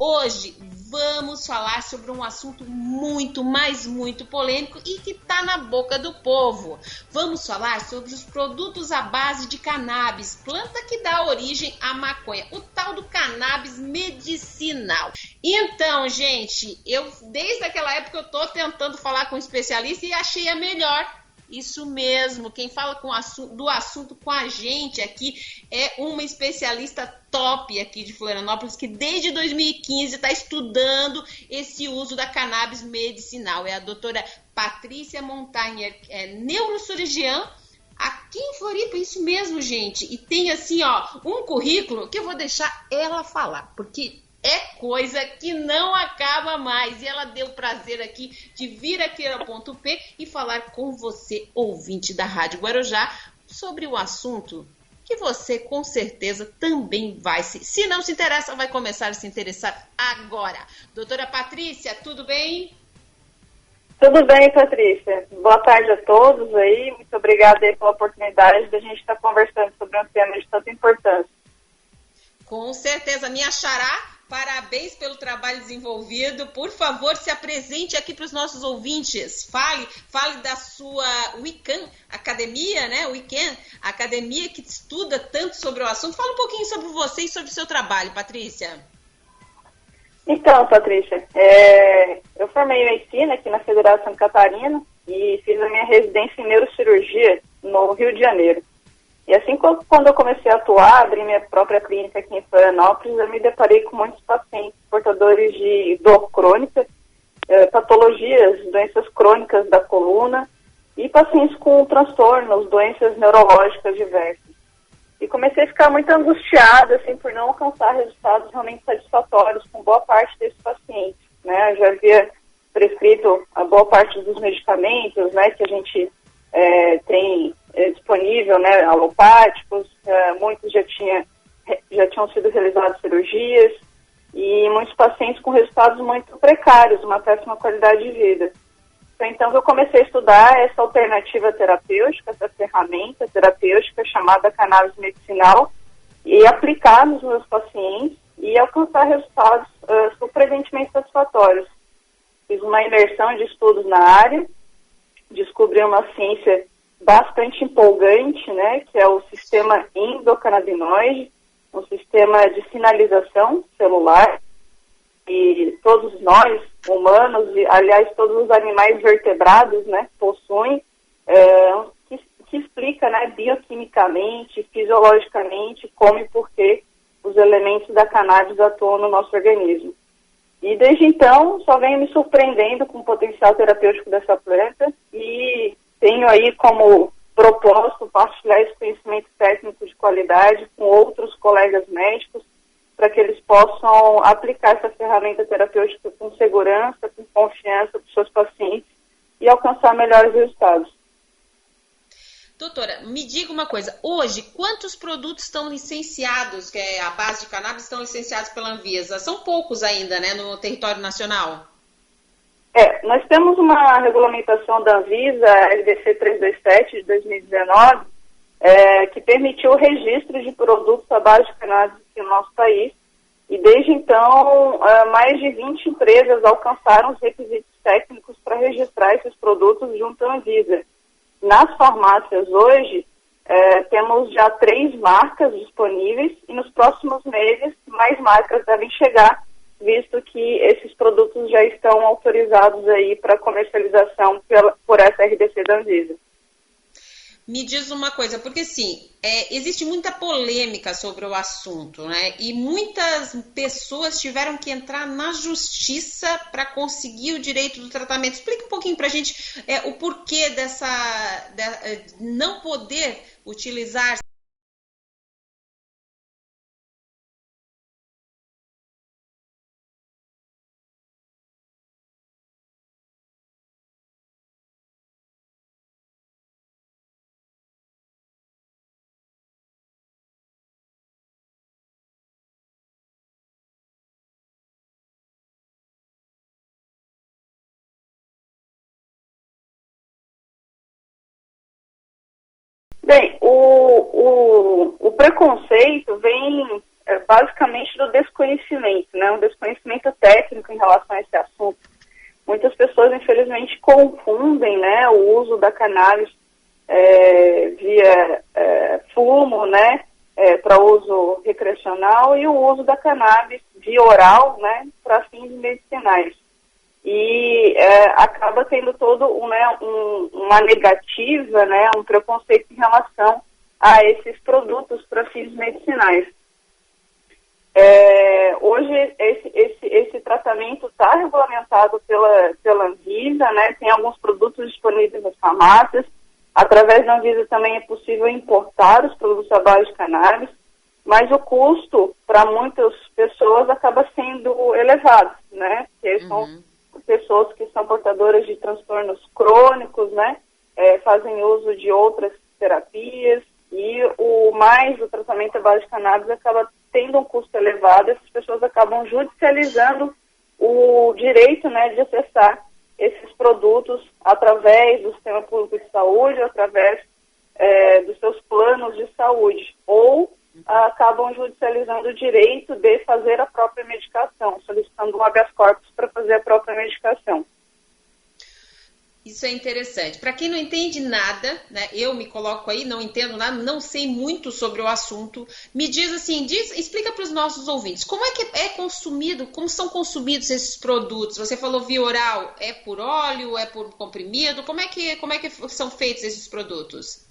Hoje vamos falar sobre um assunto muito, mas muito polêmico e que está na boca do povo. Vamos falar sobre os produtos à base de cannabis, planta que dá origem à maconha, o tal do cannabis medicinal. Então, gente, eu desde aquela época eu estou tentando falar com um especialista e achei a melhor. Isso mesmo, quem fala do assunto com a gente aqui é uma especialista top aqui de Florianópolis, que desde 2015 está estudando esse uso da cannabis medicinal. É a doutora Patrícia Montagner, neurocirurgiã, aqui em Floripa, isso mesmo, gente. E tem assim, um currículo que eu vou deixar ela falar, porque é coisa que não acaba mais. E ela deu o prazer aqui de vir aqui ao Ponto P e falar com você, ouvinte da Rádio Guarujá, sobre o assunto que você com certeza também vai se não se interessa, vai começar a se interessar agora. Doutora Patrícia, tudo bem? Tudo bem, Patrícia. Boa tarde a todos aí. Muito obrigada aí pela oportunidade de a gente estar conversando sobre um tema de tanta importância. Com certeza, minha xará. Parabéns pelo trabalho desenvolvido. Por favor, se apresente aqui para os nossos ouvintes. Fale da sua Weekend Academia, né? Weekend Academia, que estuda tanto sobre o assunto. Fala um pouquinho sobre você e sobre o seu trabalho, Patrícia. Então, Patrícia, eu formei medicina aqui na Federal Santa Catarina e fiz a minha residência em neurocirurgia no Rio de Janeiro. E assim, quando eu comecei a atuar, abri minha própria clínica aqui em Florianópolis, eu me deparei com muitos pacientes portadores de dor crônica, patologias, doenças crônicas da coluna e pacientes com transtornos, doenças neurológicas diversas. E comecei a ficar muito angustiada, assim, por não alcançar resultados realmente satisfatórios com boa parte desses pacientes, né? Eu já havia prescrito a boa parte dos medicamentos, né, que a gente tem disponível, né, alopáticos, muitos já tinham sido realizadas cirurgias e muitos pacientes com resultados muito precários, uma péssima qualidade de vida. Foi então que eu comecei a estudar essa alternativa terapêutica, essa ferramenta terapêutica chamada cannabis medicinal e aplicar nos meus pacientes e alcançar resultados surpreendentemente satisfatórios. Fiz uma imersão de estudos na área, descobri uma ciência bastante empolgante, né, que é o sistema endocannabinoide, um sistema de sinalização celular, e todos nós, humanos, e aliás, todos os animais vertebrados, né, possuem, que explica, né, bioquimicamente, fisiologicamente, como e por que os elementos da cannabis atuam no nosso organismo. E desde então, só venho me surpreendendo com o potencial terapêutico dessa planta e tenho aí como propósito partilhar esse conhecimento técnico de qualidade com outros colegas médicos para que eles possam aplicar essa ferramenta terapêutica com segurança, com confiança para os seus pacientes e alcançar melhores resultados. Doutora, me diga uma coisa, hoje quantos produtos estão licenciados, que é a base de cannabis, estão licenciados pela Anvisa? São poucos ainda, né, no território nacional? Nós temos uma regulamentação da Anvisa, LDC 327 de 2019, que permitiu o registro de produtos à base de cannabis aqui no nosso país, e desde então mais de 20 empresas alcançaram os requisitos técnicos para registrar esses produtos junto à Anvisa. Nas farmácias hoje, temos já 3 marcas disponíveis e nos próximos meses mais marcas devem chegar, visto que esses produtos já estão autorizados aí para comercialização por essa RDC da Anvisa. Me diz uma coisa, porque assim, existe muita polêmica sobre o assunto, né? E muitas pessoas tiveram que entrar na justiça para conseguir o direito do tratamento. Explica um pouquinho para a gente o porquê de não poder utilizar. Bem, o preconceito vem basicamente do desconhecimento, né? Um desconhecimento técnico em relação a esse assunto. Muitas pessoas, infelizmente, confundem, né, o uso da cannabis via fumo, né, para uso recreacional, e o uso da cannabis via oral, né, para fins medicinais. E acaba tendo todo uma negativa, né, um preconceito em relação a esses produtos para fins medicinais. Hoje esse tratamento está regulamentado pela Anvisa, né? Tem alguns produtos disponíveis nas farmácias. Através da Anvisa também é possível importar os produtos à base de cannabis, mas o custo para muitas pessoas acaba sendo elevado, né? Porque são pessoas que são portadoras de transtornos crônicos, né? Fazem uso de outras terapias, e o tratamento à base de cannabis acaba tendo um custo elevado. Essas pessoas acabam judicializando o direito, né, de acessar esses produtos através do sistema público de saúde, através dos seus planos de saúde, ou acabam judicializando o direito de fazer a própria medicação, solicitando um habeas corpus para fazer a própria medicação. Isso é interessante. Para quem não entende nada, né, eu me coloco aí, não entendo nada, não sei muito sobre o assunto, me diz assim, explica para os nossos ouvintes, como é que é consumido, como são consumidos esses produtos? Você falou via oral, é por óleo, é por comprimido? Como é que são feitos esses produtos?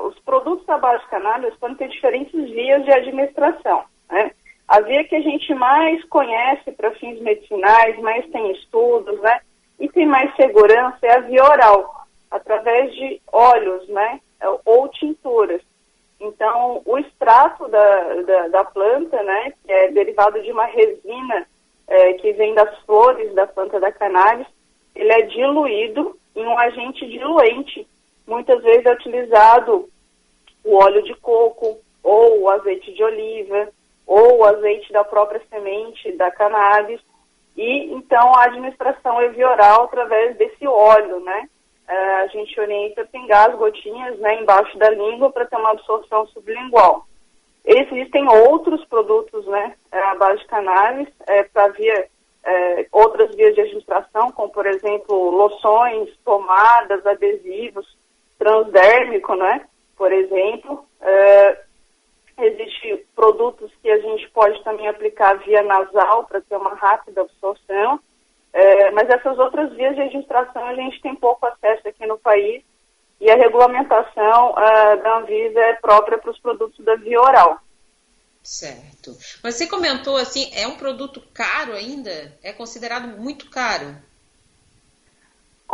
Os produtos à base de cannabis podem ter diferentes vias de administração, né? A via que a gente mais conhece para fins medicinais, mais tem estudos, né, e tem mais segurança, é a via oral, através de óleos, né, ou tinturas. Então, o extrato da planta, né, que é derivado de uma resina que vem das flores da planta da cannabis, ele é diluído em um agente diluente. Muitas vezes é utilizado o óleo de coco, ou o azeite de oliva, ou o azeite da própria semente da cannabis, e então a administração é via oral através desse óleo, né? A gente orienta a pingar as gotinhas, né, embaixo da língua para ter uma absorção sublingual. Existem outros produtos, né, à base de cannabis, para outras vias de administração, como por exemplo loções, pomadas, adesivos, transdérmico, né, por exemplo. Existem produtos que a gente pode também aplicar via nasal para ter uma rápida absorção, mas essas outras vias de administração a gente tem pouco acesso aqui no país, e a regulamentação da Anvisa é própria para os produtos da via oral. Certo. Mas você comentou assim, é um produto caro ainda? É considerado muito caro?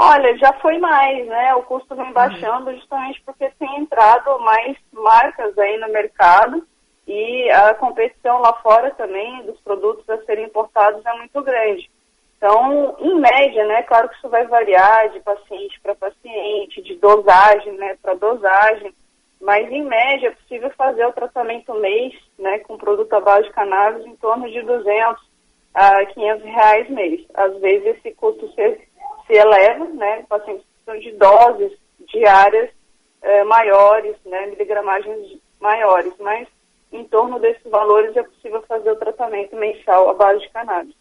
Olha, já foi mais, né? O custo vem baixando justamente porque tem entrado mais marcas aí no mercado, e a competição lá fora também dos produtos a serem importados é muito grande. Então, em média, né? Claro que isso vai variar de paciente para paciente, de dosagem, né, para dosagem, mas em média é possível fazer o tratamento mês, né, com produto à base de cannabis em torno de R$200 a R$500 mês. Às vezes esse custo se eleva, né, pacientes precisam de doses diárias maiores, né, miligramagens maiores, mas em torno desses valores é possível fazer o tratamento mensal à base de cannabis.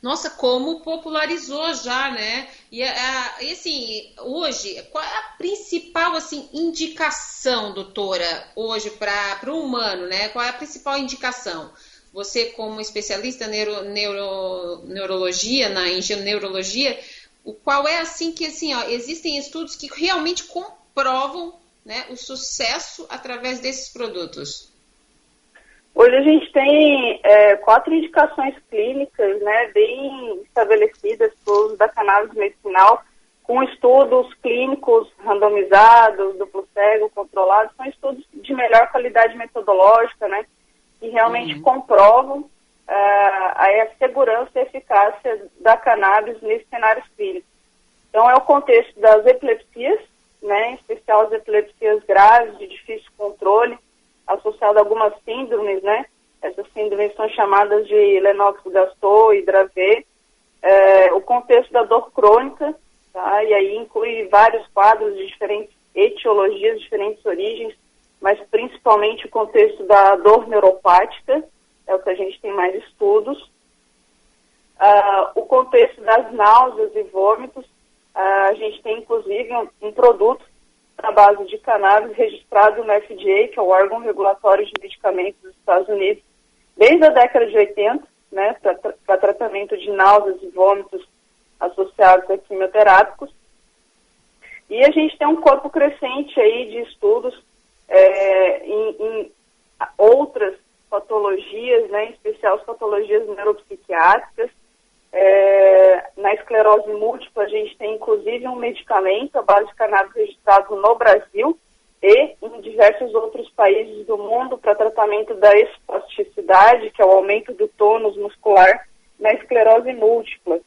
Nossa, como popularizou já, né? E assim, hoje, qual é a principal assim, indicação, doutora, hoje para o humano, né? Qual é a principal indicação? Você, como especialista em neurologia, em neurologia, qual é assim que assim, ó, existem estudos que realmente comprovam, né, o sucesso através desses produtos? Hoje a gente tem 4 indicações clínicas, né, bem estabelecidas para o uso da cannabis medicinal, com estudos clínicos randomizados, duplo cego, controlados. São estudos de melhor qualidade metodológica, né, que realmente comprovam a segurança e eficácia da cannabis nesses cenários clínicos. Então, é o contexto das epilepsias, né, em especial as epilepsias graves, de difícil controle, associado a algumas síndromes, né? Essas síndromes são chamadas de Lennox-Gastaut e Dravet. O contexto da dor crônica, tá? E aí inclui vários quadros de diferentes etiologias, diferentes origens, mas principalmente o contexto da dor neuropática, é o que a gente tem mais estudos. O contexto das náuseas e vômitos, a gente tem inclusive um produto à base de cannabis registrado no FDA, que é o órgão regulatório de medicamentos dos Estados Unidos, desde a década de 80, né, para tratamento de náuseas e vômitos associados a quimioterápicos. E a gente tem um corpo crescente aí de estudos em outras patologias, né, em especial as patologias neuropsiquiátricas. Na esclerose múltipla, a gente tem inclusive um medicamento à base de cannabis registrado no Brasil e em diversos outros países do mundo para tratamento da espasticidade, que é o aumento do tônus muscular na esclerose múltipla.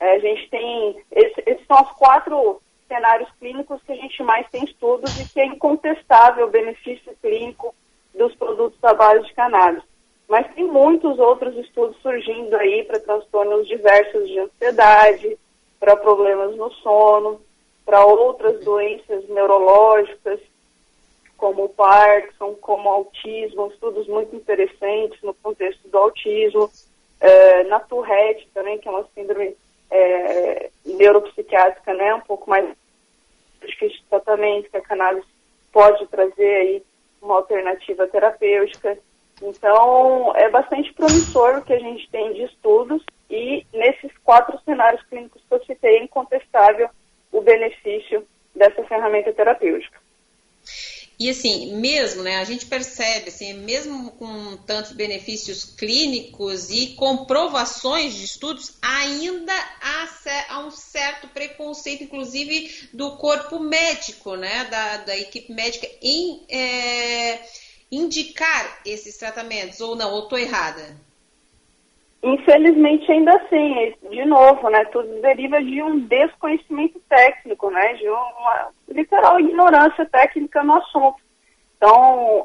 A gente tem, esses são os 4 cenários clínicos que a gente mais tem estudos e que é incontestável o benefício clínico dos produtos à base de cannabis. Mas tem muitos outros estudos surgindo aí para transtornos diversos de ansiedade, para problemas no sono, para outras doenças neurológicas, como o Parkinson, como o autismo, estudos muito interessantes no contexto do autismo, na Tourette também, que é uma síndrome neuropsiquiátrica, né, um pouco mais difícil de tratamento, que a cannabis pode trazer aí uma alternativa terapêutica. Então, é bastante promissor o que a gente tem de estudos e nesses 4 cenários clínicos que eu citei, é incontestável o benefício dessa ferramenta terapêutica. E assim, mesmo, né, a gente percebe, assim, mesmo com tantos benefícios clínicos e comprovações de estudos, ainda há um certo preconceito, inclusive do corpo médico, né, da equipe médica em indicar esses tratamentos, ou não, ou estou errada? Infelizmente ainda assim, de novo, né, tudo deriva de um desconhecimento técnico, né, de uma literal ignorância técnica no assunto. Então,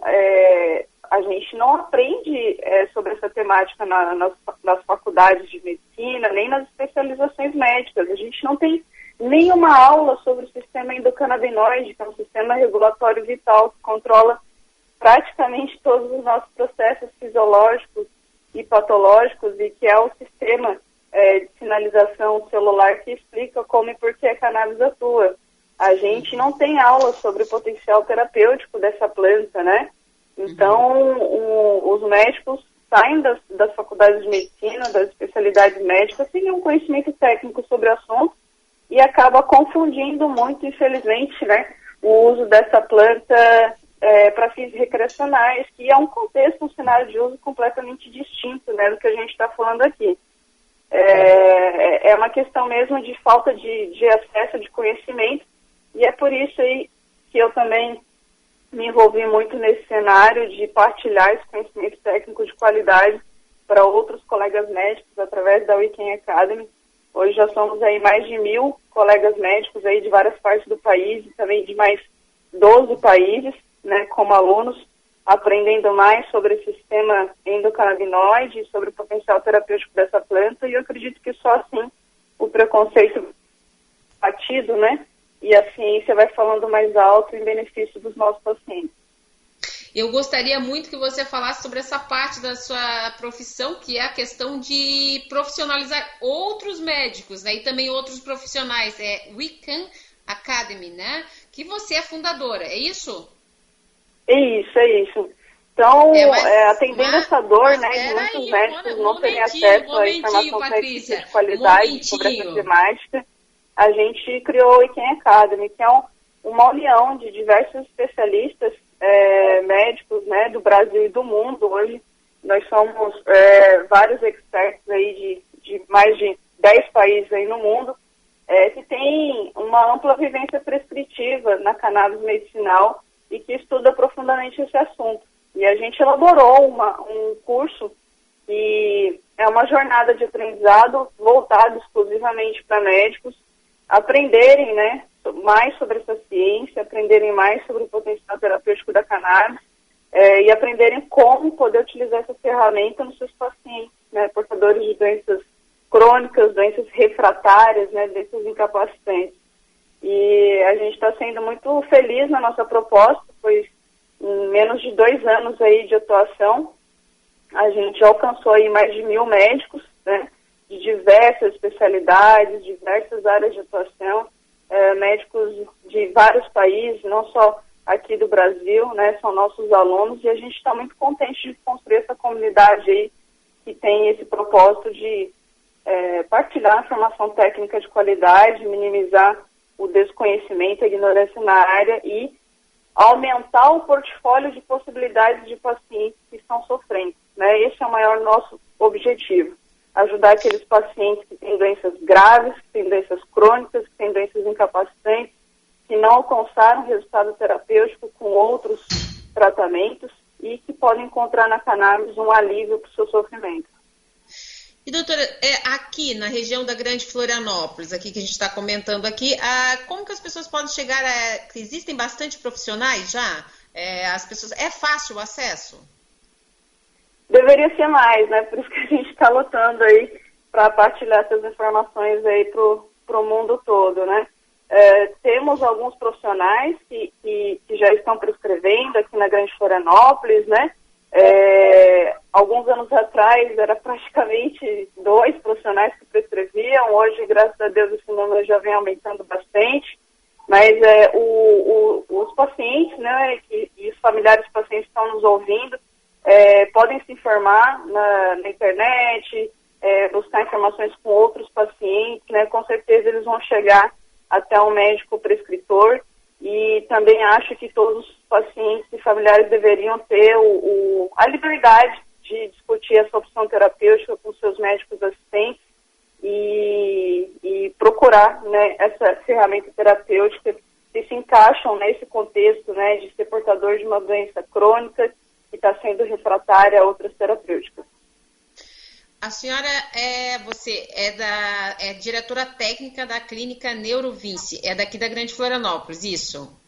a gente não aprende sobre essa temática nas faculdades de medicina, nem nas especializações médicas. A gente não tem nenhuma aula sobre o sistema endocannabinoide, que é um sistema regulatório vital que controla praticamente todos os nossos processos fisiológicos e patológicos e que é o sistema de sinalização celular que explica como e por que a cannabis atua. A gente não tem aula sobre o potencial terapêutico dessa planta, né? Então, os médicos saem das faculdades de medicina, das especialidades médicas, sem nenhum conhecimento técnico sobre o assunto e acaba confundindo muito, infelizmente, né, o uso dessa planta para fins recreacionais, que é um contexto, um cenário de uso completamente distinto, né, do que a gente está falando aqui. É uma questão mesmo de falta de acesso, de conhecimento, e é por isso aí que eu também me envolvi muito nesse cenário de partilhar esse conhecimento técnico de qualidade para outros colegas médicos através da Weekend Academy. Hoje já somos aí mais de 1.000 colegas médicos aí de várias partes do país e também de mais 12 países, né, como alunos, aprendendo mais sobre esse sistema endocannabinoide, sobre o potencial terapêutico dessa planta, e eu acredito que só assim o preconceito batido, né, e a ciência vai falando mais alto em benefício dos nossos pacientes. Eu gostaria muito que você falasse sobre essa parte da sua profissão, que é a questão de profissionalizar outros médicos, né, e também outros profissionais. É Weekend Academy, né, que você é fundadora, é isso? É isso. Então, atendendo essa dor, né, de muitos médicos não terem acesso à informação técnica de qualidade sobre essa temática, a gente criou o Weekend Academy, que é uma união de diversos especialistas médicos, né, do Brasil e do mundo. Hoje nós somos vários experts aí de mais de 10 países aí no mundo, que tem uma ampla vivência prescritiva na cannabis medicinal e que estuda profundamente esse assunto. E a gente elaborou um curso que é uma jornada de aprendizado voltado exclusivamente para médicos aprenderem, né, mais sobre essa ciência, aprenderem mais sobre o potencial terapêutico da cannabis e aprenderem como poder utilizar essa ferramenta nos seus pacientes, né, portadores de doenças crônicas, doenças refratárias, né, doenças incapacitantes. E a gente está sendo muito feliz na nossa proposta, pois em menos de 2 anos aí de atuação, a gente alcançou aí mais de 1.000 médicos, né, de diversas especialidades, diversas áreas de atuação, médicos de vários países, não só aqui do Brasil, né, são nossos alunos, e a gente está muito contente de construir essa comunidade aí que tem esse propósito de partilhar informação técnica de qualidade, minimizar o desconhecimento, a ignorância na área e aumentar o portfólio de possibilidades de pacientes que estão sofrendo, né? Esse é o maior nosso objetivo, ajudar aqueles pacientes que têm doenças graves, que têm doenças crônicas, que têm doenças incapacitantes, que não alcançaram resultado terapêutico com outros tratamentos e que podem encontrar na cannabis um alívio para o seu sofrimento. E doutora, aqui na região da Grande Florianópolis, aqui que a gente está comentando aqui, como que as pessoas podem chegar existem bastante profissionais já? As pessoas, é fácil o acesso? Deveria ser mais, né? Por isso que a gente está lutando aí para partilhar essas informações aí para o mundo todo, né? Temos alguns profissionais que já estão prescrevendo aqui na Grande Florianópolis, né? Alguns anos atrás era praticamente 2 profissionais que prescreviam, hoje, graças a Deus, esse número já vem aumentando bastante, mas os pacientes, né, e os familiares dos pacientes que estão nos ouvindo, podem se informar na internet, buscar informações com outros pacientes, né, com certeza eles vão chegar até um médico prescritor. E também acho que todos os pacientes e familiares deveriam ter a liberdade de discutir essa opção terapêutica com seus médicos assistentes e procurar, né, essa ferramenta terapêutica que se encaixam nesse contexto, né, de ser portador de uma doença crônica que está sendo refratária a outras terapêuticas. A senhora você é diretora técnica da clínica Neurovince, é daqui da Grande Florianópolis, isso?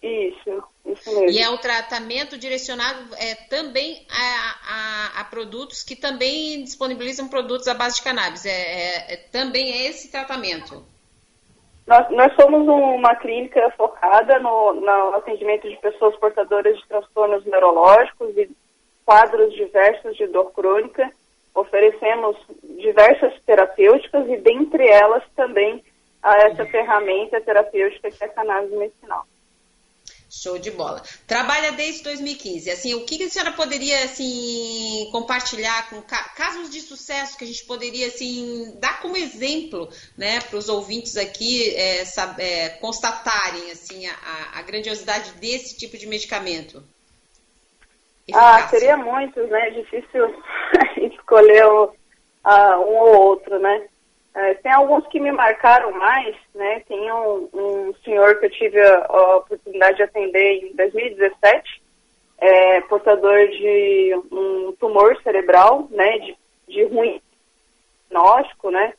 Isso mesmo. E é o tratamento direcionado também a produtos que também disponibilizam produtos à base de cannabis, também é esse tratamento? Nós somos uma clínica focada no atendimento de pessoas portadoras de transtornos neurológicos e quadros diversos de dor crônica. Oferecemos diversas terapêuticas e, dentre elas, também essa ferramenta terapêutica que é a cannabis medicinal. Show de bola. Trabalha desde 2015. Assim, o que a senhora poderia assim, compartilhar com casos de sucesso que a gente poderia assim, dar como exemplo, né, para os ouvintes aqui constatarem assim, a grandiosidade desse tipo de medicamento? Seria muitos, né? É difícil escolher um ou outro, né? Tem alguns que me marcaram mais, né? Tem um senhor que eu tive a oportunidade de atender em 2017, portador de um tumor cerebral, né? De ruim diagnóstico, né?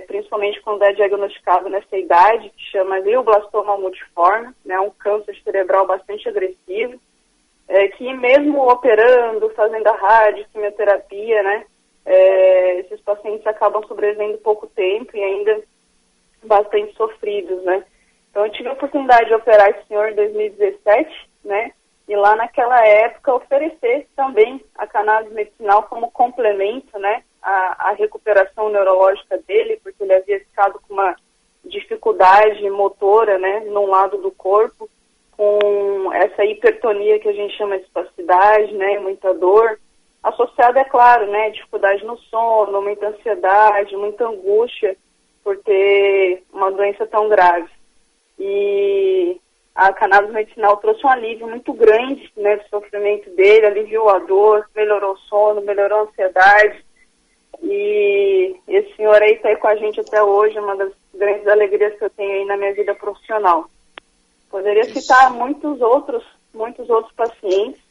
Principalmente quando é diagnosticado nessa idade, que chama glioblastoma multiforme, né? Um câncer cerebral bastante agressivo. Que mesmo operando, fazendo a rádio, quimioterapia, né, esses pacientes acabam sobrevivendo pouco tempo e ainda bastante sofridos, né. Então eu tive a oportunidade de operar esse senhor em 2017, né, e lá naquela época oferecer também a cannabis medicinal como complemento, né, à recuperação neurológica dele, porque ele havia ficado com uma dificuldade motora, né, num lado do corpo, com essa hipertonia que a gente chama de espasticidade, né, muita dor, associada, é claro, né, dificuldade no sono, muita ansiedade, muita angústia por ter uma doença tão grave. E a cannabis medicinal trouxe um alívio muito grande, né, do sofrimento dele, aliviou a dor, melhorou o sono, melhorou a ansiedade. E esse senhor aí está aí com a gente até hoje, uma das grandes alegrias que eu tenho aí na minha vida profissional. Poderia citar muitos outros pacientes.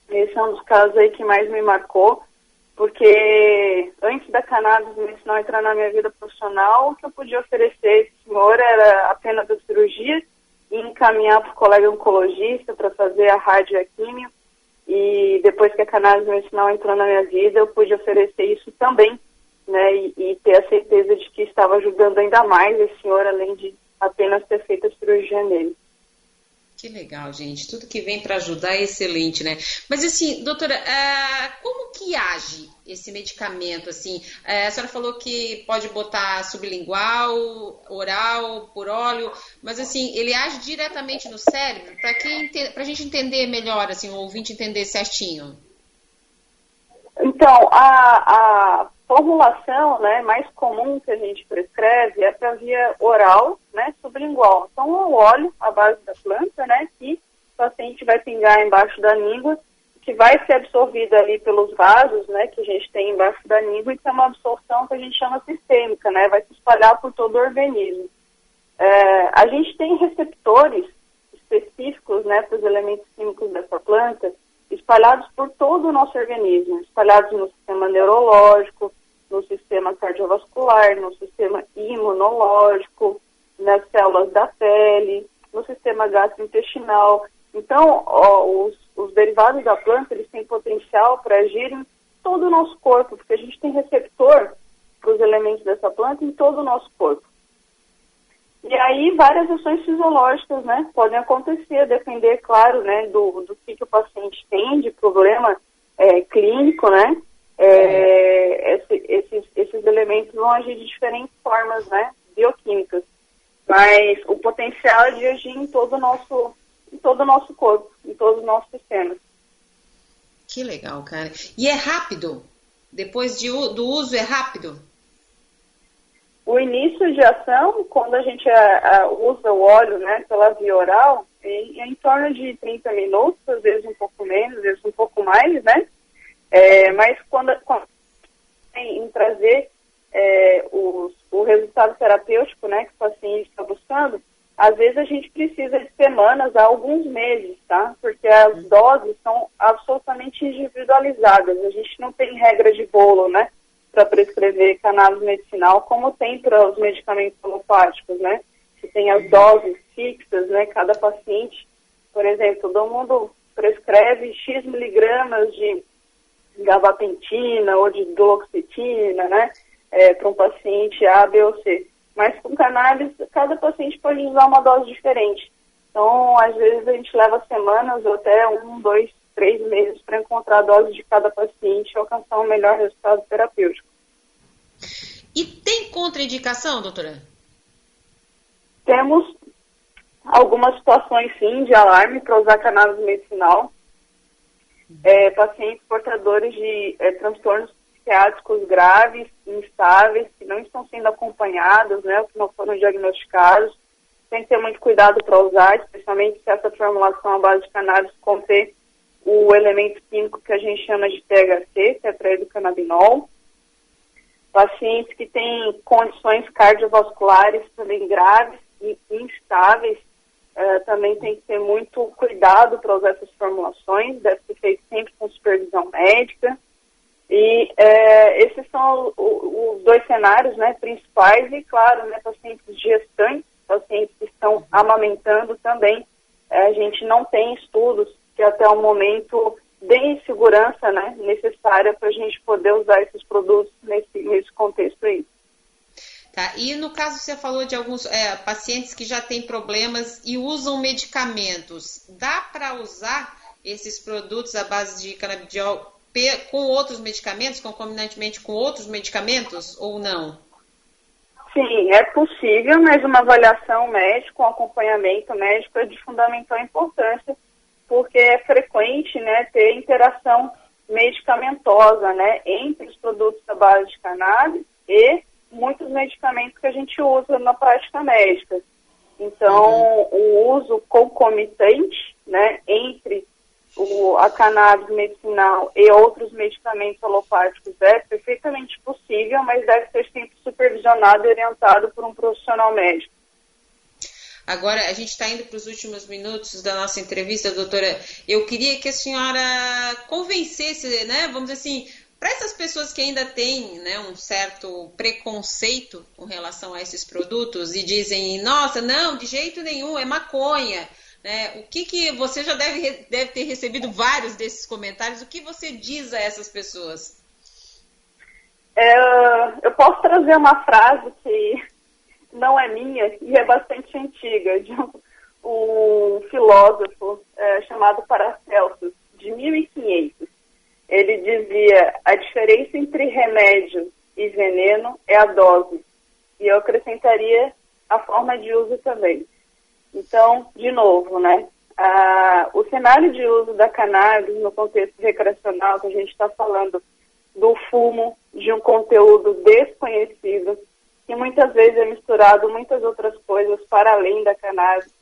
Esse é um dos casos aí que mais me marcou, porque antes da cannabis medicinal entrar na minha vida profissional, o que eu podia oferecer a esse senhor era apenas a cirurgia e encaminhar para o colega oncologista para fazer a radioquímio. E depois que a cannabis medicinal entrou na minha vida, eu pude oferecer isso também, né, e ter a certeza de que estava ajudando ainda mais esse senhor, além de apenas ter feito a cirurgia nele. Que legal, gente. Tudo que vem para ajudar é excelente, né? Mas assim, doutora, como que age esse medicamento? Assim, a senhora falou que pode botar sublingual, oral, por óleo, mas assim, ele age diretamente no cérebro? Para a gente entender melhor, assim, o ouvinte entender certinho. Então, a formulação, né, mais comum que a gente prescreve é para via oral, né, sublingual. Então, o óleo, a base da planta, né, que o paciente vai pingar embaixo da língua, que vai ser absorvida ali pelos vasos, né, que a gente tem embaixo da língua, e tem uma absorção que a gente chama sistêmica, né, vai se espalhar por todo o organismo. A gente tem receptores específicos, né, para os elementos químicos dessa planta, espalhados por todo o nosso organismo, espalhados no sistema neurológico, no sistema cardiovascular, no sistema imunológico, nas células da pele, no sistema gastrointestinal. Então, os derivados da planta, eles têm potencial para agir em todo o nosso corpo, porque a gente tem receptor para os elementos dessa planta em todo o nosso corpo. E aí, várias ações fisiológicas, né, podem acontecer, depender, claro, né, do que o paciente tem de problema clínico, né, esses elementos vão agir de diferentes formas, né, bioquímicas, mas o potencial é de agir em todo o nosso corpo, em todos os nossos sistemas. Que legal, cara. E é rápido? Depois do uso é rápido? O início de ação, quando a gente usa o óleo, né, pela via oral, é em torno de 30 minutos, às vezes um pouco menos, às vezes um pouco mais, né? Mas quando em trazer o resultado terapêutico, né, que o paciente está buscando, às vezes a gente precisa de semanas a alguns meses, tá? Porque as doses são absolutamente individualizadas. A gente não tem regra de bolo, né, para prescrever cannabis medicinal, como tem para os medicamentos alopáticos, né? Que tem as doses fixas, né? Cada paciente, por exemplo, todo mundo prescreve X miligramas de gabapentina ou de duloxetina, né? Para um paciente A, B ou C. Mas com cannabis, cada paciente pode usar uma dose diferente. Então, às vezes a gente leva semanas ou até 1, 2, 3 meses para encontrar a dose de cada paciente e alcançar um melhor resultado terapêutico. E tem contraindicação, doutora? Temos algumas situações, sim, de alarme para usar cannabis medicinal. Pacientes portadores de transtornos psiquiátricos graves, instáveis, que não estão sendo acompanhados, né, ou que não foram diagnosticados. Tem que ter muito cuidado para usar, especialmente se essa formulação à base de cannabis conter o elemento químico que a gente chama de THC, tetraidrocannabinol. Pacientes que têm condições cardiovasculares também graves e instáveis, também tem que ter muito cuidado para usar essas formulações, deve ser feito sempre com supervisão médica. E esses são os dois cenários, né, principais, e claro, né, pacientes gestantes, pacientes que estão amamentando também. A gente não tem estudos que até o momento deem segurança, né, necessária para a gente poder usar esses produtos nesse contexto aí. Tá, e no caso você falou de alguns pacientes que já têm problemas e usam medicamentos. Dá para usar esses produtos à base de canabidiol com outros medicamentos, concomitantemente com outros medicamentos ou não? Sim, é possível, mas uma avaliação médica, um acompanhamento médico é de fundamental importância, porque é frequente, né, ter interação medicamentosa, né, entre os produtos à base de cannabis e muitos medicamentos que a gente usa na prática médica. Então, o uso concomitante, né, entre a cannabis medicinal e outros medicamentos alopáticos é perfeitamente possível, mas deve ser sempre supervisionado e orientado por um profissional médico. Agora, a gente está indo para os últimos minutos da nossa entrevista, doutora. Eu queria que a senhora convencesse, né, vamos dizer assim, para essas pessoas que ainda têm, né, um certo preconceito com relação a esses produtos e dizem, nossa, não, de jeito nenhum, é maconha. O que você já deve ter recebido vários desses comentários, o que você diz a essas pessoas? Eu posso trazer uma frase que não é minha e é bastante antiga, de um filósofo chamado Paracelsus, de 1500. Ele dizia: a diferença entre remédio e veneno é a dose. E eu acrescentaria a forma de uso também. Então, de novo, né? O cenário de uso da cannabis no contexto recreacional, que a gente está falando do fumo, de um conteúdo desconhecido, que muitas vezes é misturado muitas outras coisas para além da cannabis,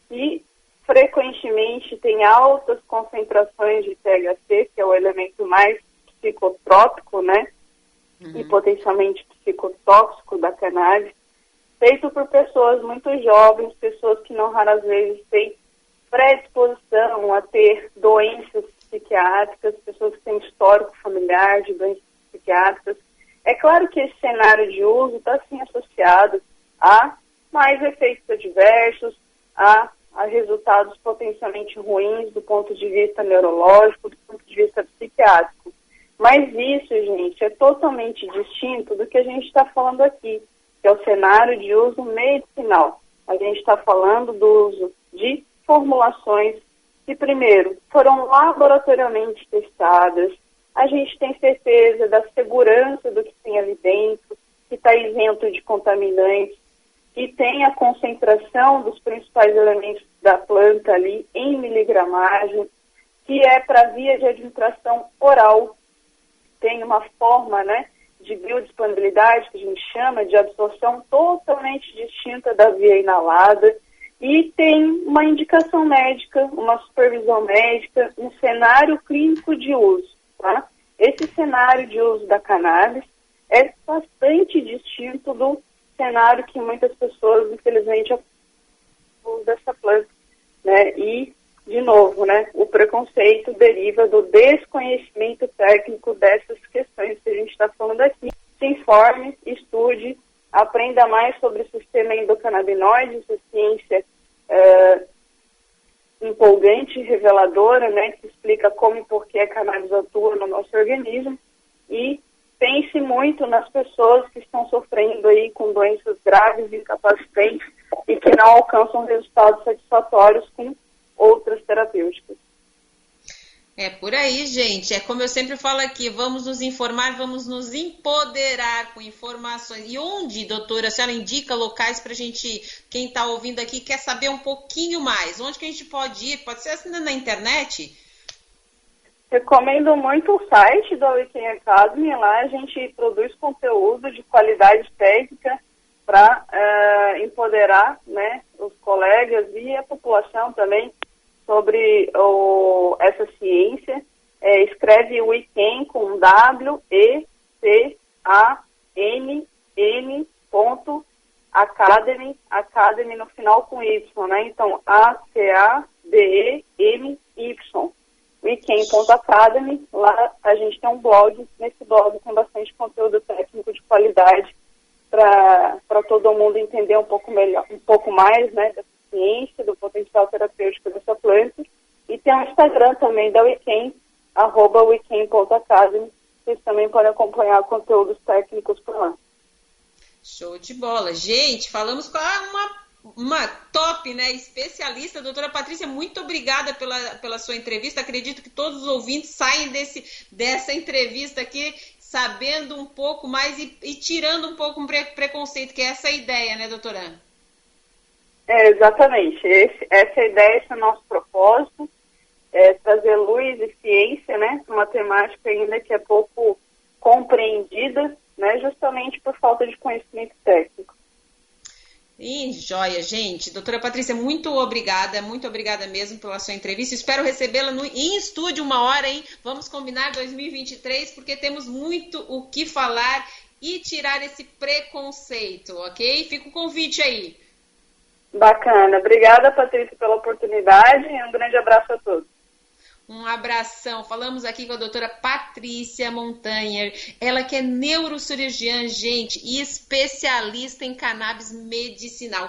e frequentemente tem altas concentrações de THC, que é o elemento mais psicotrópico, né? E potencialmente psicotóxico da cannabis, feito por pessoas muito jovens, pessoas que não raras vezes têm predisposição a ter doenças psiquiátricas, pessoas que têm histórico familiar de doenças psiquiátricas. É claro que esse cenário de uso está sim associado a mais efeitos adversos, a resultados potencialmente ruins do ponto de vista neurológico, do ponto de vista psiquiátrico. Mas isso, gente, é totalmente distinto do que a gente está falando aqui, que é o cenário de uso medicinal. A gente está falando do uso de formulações que, primeiro, foram laboratoriamente testadas. A gente tem certeza da segurança do que tem ali dentro, que está isento de contaminantes, que tem a concentração dos principais elementos da planta ali em miligramagem, que é para via de administração oral. Tem uma forma, né, de biodisponibilidade, que a gente chama de absorção totalmente distinta da via inalada, e tem uma indicação médica, uma supervisão médica, um cenário clínico de uso. Tá? Esse cenário de uso da cannabis é bastante distinto do cenário que muitas pessoas, infelizmente, usam dessa planta, né? E, de novo, né, o preconceito deriva do desconhecimento técnico dessas questões que a gente está falando aqui. Se informe, estude, aprenda mais sobre o sistema endocannabinoide, essa ciência empolgante, reveladora, né, que explica como e por que a cannabis atua no nosso organismo, e pense muito nas pessoas que estão sofrendo aí com doenças graves e incapacitantes e que não alcançam resultados satisfatórios com outras terapêuticas. É por aí, gente. É como eu sempre falo aqui, vamos nos informar, vamos nos empoderar com informações. E onde, doutora, a senhora indica locais para a gente, quem está ouvindo aqui, quer saber um pouquinho mais? Onde que a gente pode ir? Pode ser assim na internet? Recomendo muito o site da Weekend Academy. Lá a gente produz conteúdo de qualidade técnica para empoderar, né, os colegas e a população também sobre essa ciência. Escreve Weekend com WECANN.academy, academy no final com Y, né? Então, ACADEMY. Weekend.academy, lá a gente tem um blog, nesse blog tem bastante conteúdo técnico de qualidade para todo mundo entender um pouco melhor, um pouco mais, né, dessa ciência, do potencial terapêutico dessa planta. E tem o Instagram também da Weekend, @weekend.academy. Vocês também podem acompanhar conteúdos técnicos por lá. Show de bola. Gente, falamos com uma top, né, especialista, doutora Patrícia, muito obrigada pela sua entrevista. Acredito que todos os ouvintes saem dessa entrevista aqui sabendo um pouco mais e tirando um pouco um preconceito, que é essa ideia, né, doutora? Exatamente. Essa é a ideia, esse é o nosso propósito, trazer luz e ciência, né, uma temática ainda que é pouco compreendida, né, justamente por falta de conhecimento técnico. Joia, gente. Doutora Patrícia, muito obrigada mesmo pela sua entrevista. Espero recebê-la em estúdio uma hora, hein? Vamos combinar 2023, porque temos muito o que falar e tirar esse preconceito, ok? Fica o convite aí. Bacana. Obrigada, Patrícia, pela oportunidade e um grande abraço a todos. Um abração. Falamos aqui com a doutora Patrícia Montanher, ela que é neurocirurgiã, gente, e especialista em cannabis medicinal.